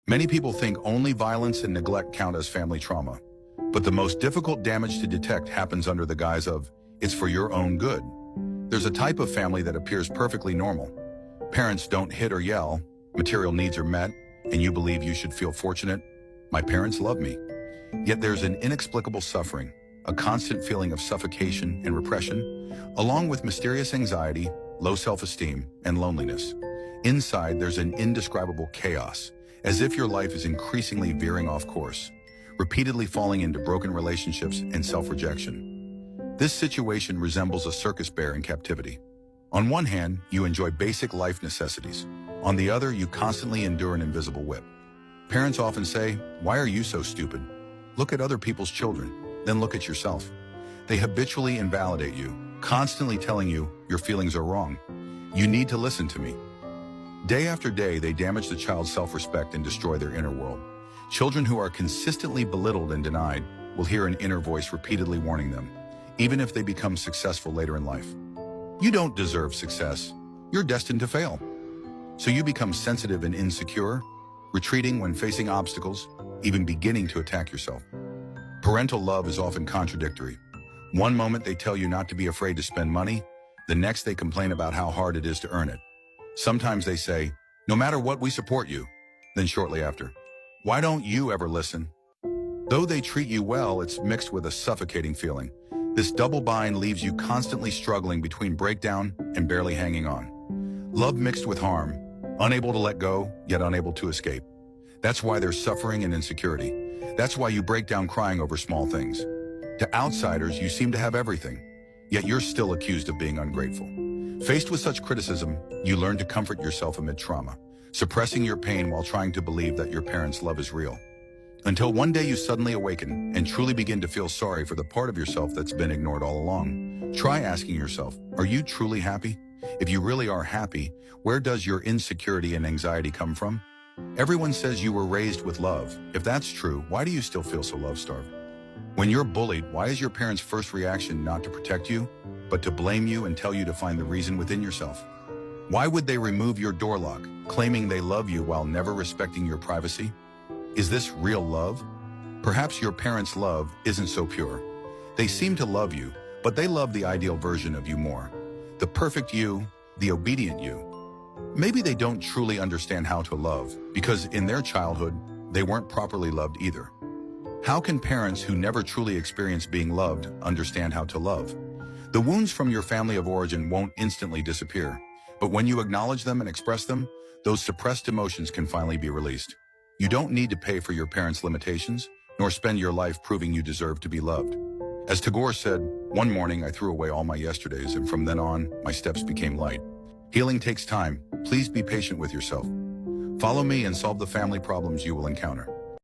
Many people think only violence and neglect count as family trauma, but the most difficult damage to detect happens under the guise of, it's for your own good. There's a type of family that appears perfectly normal. Parents don't hit or yell, material needs are met, and you believe you should feel fortunate. My parents love me. Yet there's an inexplicable suffering, a constant feeling of suffocation and repression, along with mysterious anxiety, low self-esteem, and loneliness. Inside, there's an indescribable chaos, as if your life is increasingly veering off course, repeatedly falling into broken relationships and self-rejection. This situation resembles a circus bear in captivity. On one hand, you enjoy basic life necessities. On the other, you constantly endure an invisible whip. Parents often say, "Why are you so stupid? Look at other people's children, then look at yourself." They habitually invalidate you, constantly telling you your feelings are wrong. You need to listen to me. Day after day, they damage the child's self-respect and destroy their inner world. Children who are consistently belittled and denied will hear an inner voice repeatedly warning them, even if they become successful later in life. You don't deserve success. You're destined to fail. So you become sensitive and insecure, retreating when facing obstacles, even beginning to attack yourself. Parental love is often contradictory. One moment they tell you not to be afraid to spend money, the next they complain about how hard it is to earn it. Sometimes they say, "No matter what, we support you." Then shortly after, "Why don't you ever listen?" Though they treat you well, it's mixed with a suffocating feeling. This double bind leaves you constantly struggling between breakdown and barely hanging on. Love mixed with harm, unable to let go, yet unable to escape. That's why there's suffering and insecurity. That's why you break down crying over small things. To outsiders, you seem to have everything, yet you're still accused of being ungrateful. Faced with such criticism, you learn to comfort yourself amid trauma, suppressing your pain while trying to believe that your parents' love is real. Until one day you suddenly awaken and truly begin to feel sorry for the part of yourself that's been ignored all along. Try asking yourself, are you truly happy? If you really are happy, where does your insecurity and anxiety come from? Everyone says you were raised with love. If that's true, why do you still feel so love-starved? When you're bullied, why is your parents' first reaction not to protect you, but to blame you and tell you to find the reason within yourself? Why would they remove your door lock, claiming they love you while never respecting your privacy? Is this real love? Perhaps your parents' love isn't so pure. They seem to love you, but they love the ideal version of you more. The perfect you, the obedient you. Maybe they don't truly understand how to love, because in their childhood, they weren't properly loved either. How can parents who never truly experienced being loved understand how to love? The wounds from your family of origin won't instantly disappear, but when you acknowledge them and express them, those suppressed emotions can finally be released. You don't need to pay for your parents' limitations, nor spend your life proving you deserve to be loved. As Tagore said, "One morning I threw away all my yesterdays, and from then on, my steps became light." Healing takes time. Please be patient with yourself. Follow me and solve the family problems you will encounter.